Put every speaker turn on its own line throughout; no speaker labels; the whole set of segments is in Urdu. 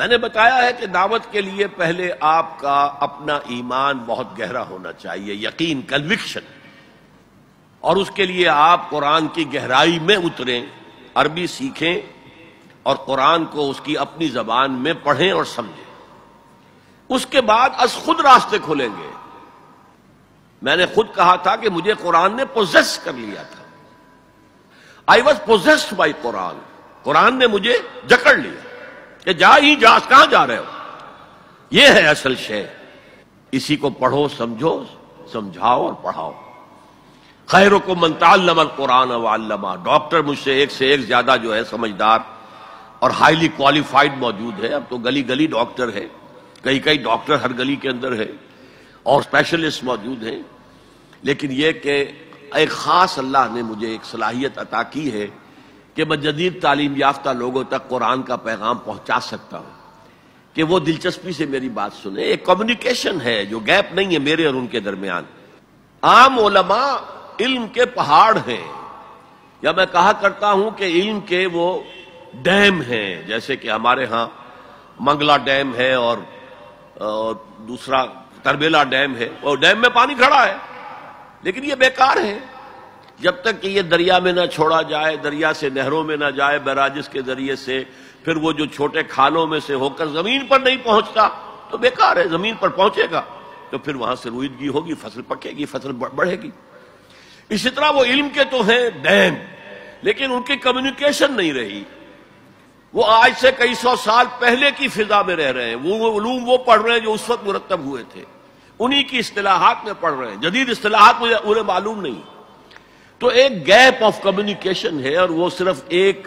میں نے بتایا ہے کہ دعوت کے لیے پہلے آپ کا اپنا ایمان بہت گہرا ہونا چاہیے، یقین، کنوکشن، اور اس کے لیے آپ قرآن کی گہرائی میں اتریں، عربی سیکھیں اور قرآن کو اس کی اپنی زبان میں پڑھیں اور سمجھیں۔ اس کے بعد از خود راستے کھلیں گے۔ میں نے خود کہا تھا کہ مجھے قرآن نے پوزیس کر لیا تھا۔ I was possessed by قرآن، قرآن نے مجھے جکڑ لیا کہ جا ہی جا، کہاں جا رہے ہو؟ یہ ہے اصل شے، اسی کو پڑھو، سمجھو، سمجھاؤ اور پڑھاؤ۔ خیرکم من تعلم القرآن وعلمہ۔ ڈاکٹر مجھ سے ایک زیادہ جو ہے سمجھدار اور ہائیلی کوالیفائڈ موجود ہے۔ اب تو گلی گلی ڈاکٹر ہے، کئی ڈاکٹر ہر گلی کے اندر ہے، اور اسپیشلسٹ موجود ہیں۔ لیکن یہ کہ ایک خاص اللہ نے مجھے ایک صلاحیت عطا کی ہے کہ میں جدید تعلیم یافتہ لوگوں تک قرآن کا پیغام پہنچا سکتا ہوں، کہ وہ دلچسپی سے میری بات سنیں۔ ایک کمیونیکیشن ہے جو گیپ نہیں ہے میرے اور ان کے درمیان۔ عام علماء علم کے پہاڑ ہیں، یا میں کہا کرتا ہوں کہ علم کے وہ ڈیم ہیں، جیسے کہ ہمارے ہاں منگلا ڈیم ہے اور دوسرا تربیلا ڈیم ہے، اور ڈیم میں پانی کھڑا ہے لیکن یہ بیکار ہے جب تک کہ یہ دریا میں نہ چھوڑا جائے، دریا سے نہروں میں نہ جائے بیراجز کے ذریعے سے، پھر وہ جو چھوٹے کھانوں میں سے ہو کر زمین پر نہیں پہنچتا تو بیکار ہے۔ زمین پر پہنچے گا تو پھر وہاں سے رویدگی ہوگی، فصل پکے گی، فصل بڑھے گی۔ اسی طرح وہ علم کے تو ہیں ڈیم، لیکن ان کی کمیونیکیشن نہیں رہی۔ وہ آج سے کئی سو سال پہلے کی فضا میں رہ رہے ہیں، وہ علوم وہ پڑھ رہے ہیں جو اس وقت مرتب ہوئے تھے، انہی کی اصطلاحات میں پڑھ رہے ہیں، جدید اصطلاحات مجھے انہیں معلوم نہیں۔ تو ایک گیپ آف کمیونیکیشن ہے، اور وہ صرف ایک،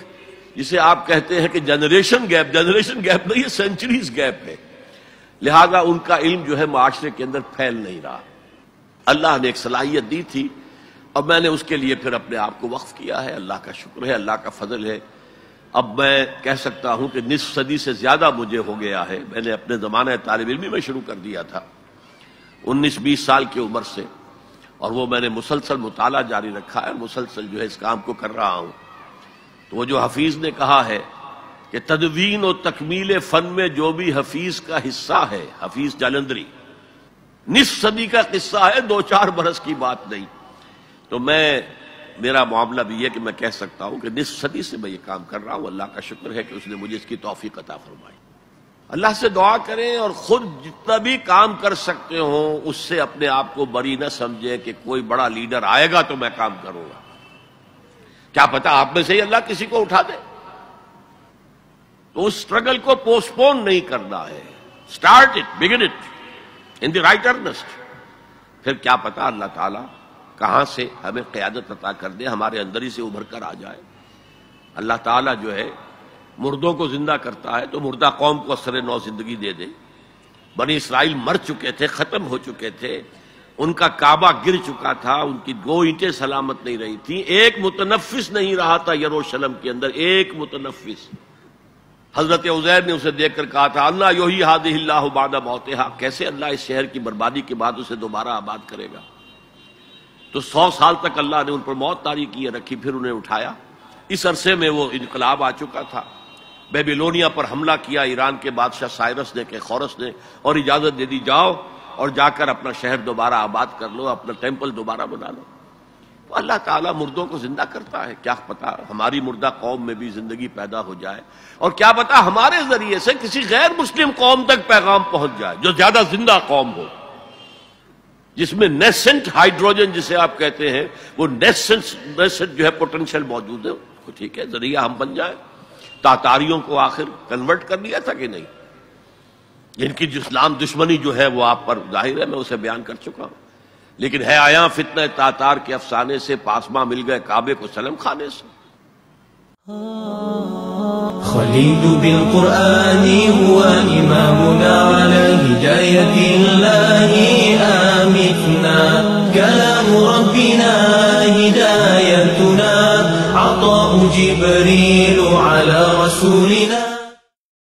جسے آپ کہتے ہیں کہ جنریشن گیپ نہیں ہے، سینچریز گیپ ہے۔ لہذا ان کا علم جو ہے معاشرے کے اندر پھیل نہیں رہا۔ اللہ نے ایک صلاحیت دی تھی اور میں نے اس کے لیے پھر اپنے آپ کو وقف کیا ہے۔ اللہ کا شکر ہے، اللہ کا فضل ہے۔ اب میں کہہ سکتا ہوں کہ نصف صدی سے زیادہ مجھے ہو گیا ہے۔ میں نے اپنے زمانہ طالب علمی میں شروع کر دیا تھا 19-20 سال کی عمر سے، اور وہ میں نے مسلسل مطالعہ جاری رکھا ہے، مسلسل جو ہے اس کام کو کر رہا ہوں۔ تو وہ جو حفیظ نے کہا ہے کہ تدوین و تکمیل فن میں جو بھی حفیظ کا حصہ ہے، حفیظ جالندری، نصف صدی کا قصہ ہے، 2-4 برس کی بات نہیں۔ تو میرا معاملہ بھی یہ کہ میں کہہ سکتا ہوں کہ نصف صدی سے میں یہ کام کر رہا ہوں۔ اللہ کا شکر ہے کہ اس نے مجھے اس کی توفیق عطا فرمائی۔ اللہ سے دعا کریں اور خود جتنا بھی کام کر سکتے ہوں اس سے اپنے آپ کو بری نہ سمجھیں کہ کوئی بڑا لیڈر آئے گا تو میں کام کروں گا۔ کیا پتا آپ میں سے ہی اللہ کسی کو اٹھا دے۔ تو اس سٹرگل کو پوسٹ پون نہیں کرنا ہے، start it, begin it in the right earnest. پھر کیا پتا اللہ تعالیٰ کہاں سے ہمیں قیادت عطا کر دے، ہمارے اندر ہی سے ابھر کر آ جائے۔ اللہ تعالیٰ جو ہے مردوں کو زندہ کرتا ہے تو مردہ قوم کو اثر نو زندگی دے دے۔ بنی اسرائیل مر چکے تھے، ختم ہو چکے تھے، ان کا کعبہ گر چکا تھا، ان کی 2 اینٹیں سلامت نہیں رہی تھیں، ایک متنفس نہیں رہا تھا یروشلم کے اندر، ایک متنفس۔ حضرت عزیر نے اسے دیکھ کر کہا تھا اللہ یحیی ہذہ اللہ بعد موتہا، کیسے اللہ اس شہر کی بربادی کے بعد اسے دوبارہ آباد کرے گا؟ تو 100 سال تک اللہ نے ان پر موت طاری کیے رکھی، پھر انہیں اٹھایا۔ اس عرصے میں وہ انقلاب آ چکا تھا، بیبیلونیا پر حملہ کیا ایران کے بادشاہ سائرس نے، کہ خورس نے، اور اجازت دے دی جاؤ اور جا کر اپنا شہر دوبارہ آباد کر لو، اپنا ٹیمپل دوبارہ بنا لو۔ تو اللہ تعالیٰ مردوں کو زندہ کرتا ہے، کیا پتا ہماری مردہ قوم میں بھی زندگی پیدا ہو جائے، اور کیا پتا ہمارے ذریعے سے کسی غیر مسلم قوم تک پیغام پہنچ جائے جو زیادہ زندہ قوم ہو، جس میں نیسنٹ ہائیڈروجن جسے آپ کہتے ہیں، وہ نیسنٹ جو ہے پوٹینشیل موجود ہے، ٹھیک ہے، ذریعہ ہم بن جائیں۔ تاتاریوں کو آخر کنورٹ کر دیا تھا کہ نہیں؟ جن کی اسلام دشمنی جو ہے وہ آپ پر ظاہر ہے، میں اسے بیان کر چکا ہوں۔ لیکن ہے آیا فتنہ تاتار کے افسانے سے، پاسما مل گئے کعبے کو سلم کھانے سے۔
خليل بالقرآن هو إمامنا على الهداية